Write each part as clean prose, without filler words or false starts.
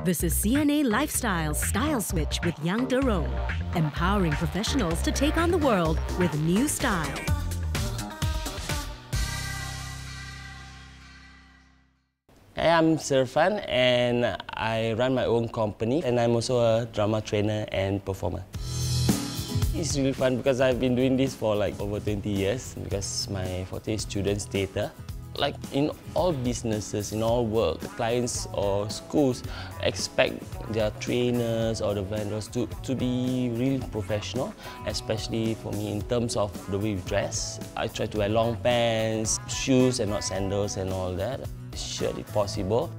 This is CNA Lifestyle's Style Switch with Young Daron, empowering professionals to take on the world with new style. Hey, I'm Sirfan and I run my own company, and I'm also a drama trainer and performer. It's really fun because I've been doing this for like over 20 years because my forte is children's theatre. Like in all businesses, in all work, clients or schools expect their trainers or the vendors to be really professional, especially for me in terms of the way we dress. I try to wear long pants, shoes and not sandals and all that. Shirt if possible.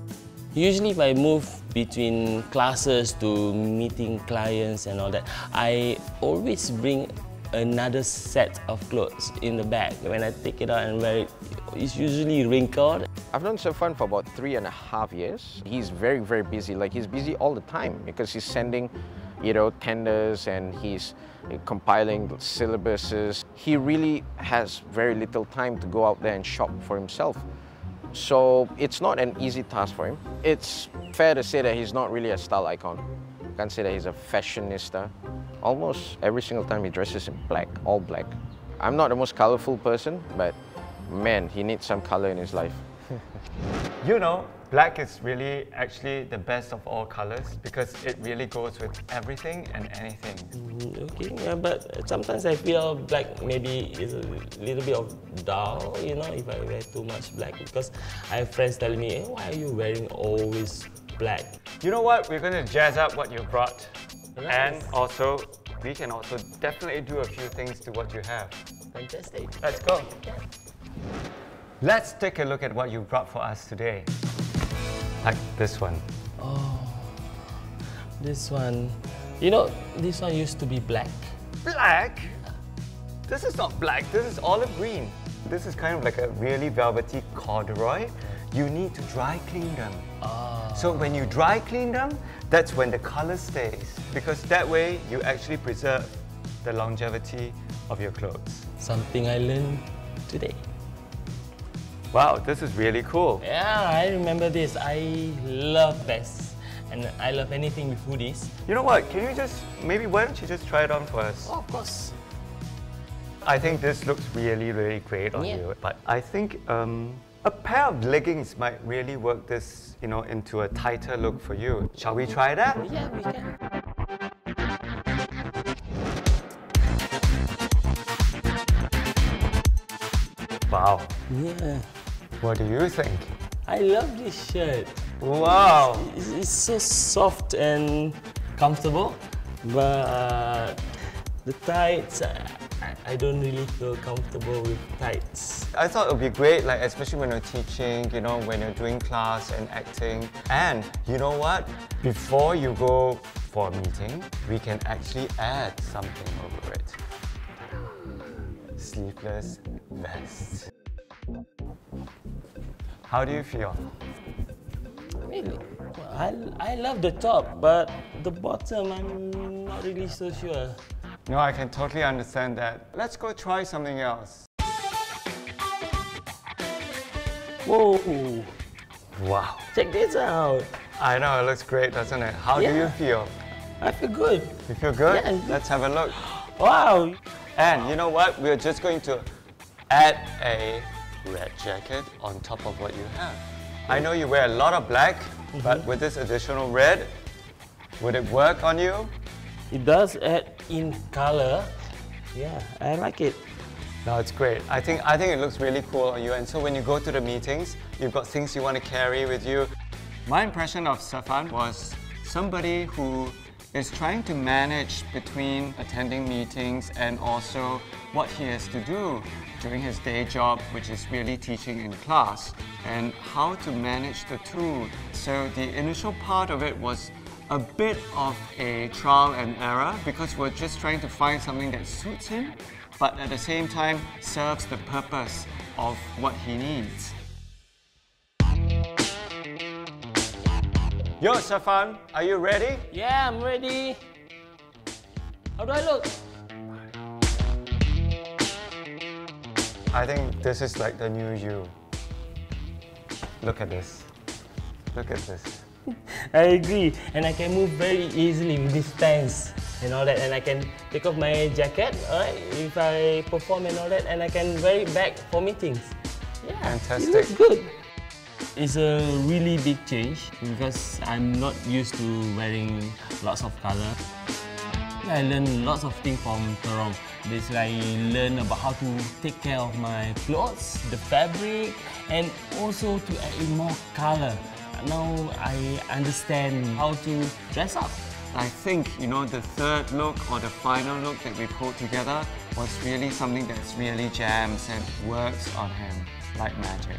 Usually if I move between classes to meeting clients and all that, I always bring another set of clothes in the bag. When I take it out and wear it, it's usually wrinkled. I've known Sirfan for about 3.5 years. He's very, very busy. Like, he's busy all the time because he's sending, tenders and he's compiling syllabuses. He really has very little time to go out there and shop for himself. So it's not an easy task for him. It's fair to say that he's not really a style icon. You can't say that he's a fashionista. Almost every single time he dresses in black, all black. I'm not the most colorful person, but man, he needs some color in his life. You know, black is really actually the best of all colors because it really goes with everything and anything. Okay, yeah, but sometimes I feel black maybe is a little bit of dull, if I wear too much black, because I have friends telling me, hey, why are you wearing always black? You know what? We're going to jazz up what you brought. Nice. And also, we can also definitely do a few things to what you have. Fantastic. Let's go. Let's take a look at what you brought for us today. Like this one. Oh, this one. This one used to be black. Black? This is not black, this is olive green. This is kind of like a really velvety corduroy. You need to dry clean them. So when you dry clean them, that's when the color stays. Because that way, you actually preserve the longevity of your clothes. Something I learned today. Wow, this is really cool. Yeah, I remember this. I love vests and I love anything with hoodies. You know what, can you why don't you just try it on for us? Oh, of course. I think this looks really, really great on you. But I think a pair of leggings might really work this, into a tighter look for you. Shall we try that? Yeah, we can. Wow. Yeah. What do you think? I love this shirt. Wow. It's so soft and comfortable, but the tights, I don't really feel comfortable with tights. I thought it would be great, like especially when you're teaching, when you're doing class and acting. And you know what? Before you go for a meeting, we can actually add something over it. Sleeveless vest. How do you feel? Really? I love the top, but the bottom, I'm not really so sure. No, I can totally understand that. Let's go try something else. Whoa! Wow. Check this out. I know, it looks great, doesn't it? How do you feel? I feel good. You feel good? Yeah. Let's have a look. Wow! And you know what? We're just going to add a red jacket on top of what you have. I know you wear a lot of black, but with this additional red, would it work on you? It does add in color. Yeah, I like it. No, it's great. I think it looks really cool on you. And so when you go to the meetings, you've got things you want to carry with you. My impression of Sirfan was somebody who is trying to manage between attending meetings and also what he has to do during his day job, which is really teaching in class, and how to manage the two. So the initial part of it was a bit of a trial and error because we're just trying to find something that suits him, but at the same time serves the purpose of what he needs. Yo, Sirfan, are you ready? Yeah, I'm ready. How do I look? I think this is like the new you. Look at this. Look at this. I agree, and I can move very easily with this pants and all that, and I can take off my jacket, alright, if I perform and all that, and I can wear it back for meetings. Yeah, Fantastic. it looks good. It's a really big change because I'm not used to wearing lots of color. I learned lots of things from Terong. Basically, I learned about how to take care of my clothes, the fabric, and also to add in more color. Now I understand how to dress up. I think, you know, the third look or the final look that we pulled together was really something that's really jams and works on him like magic.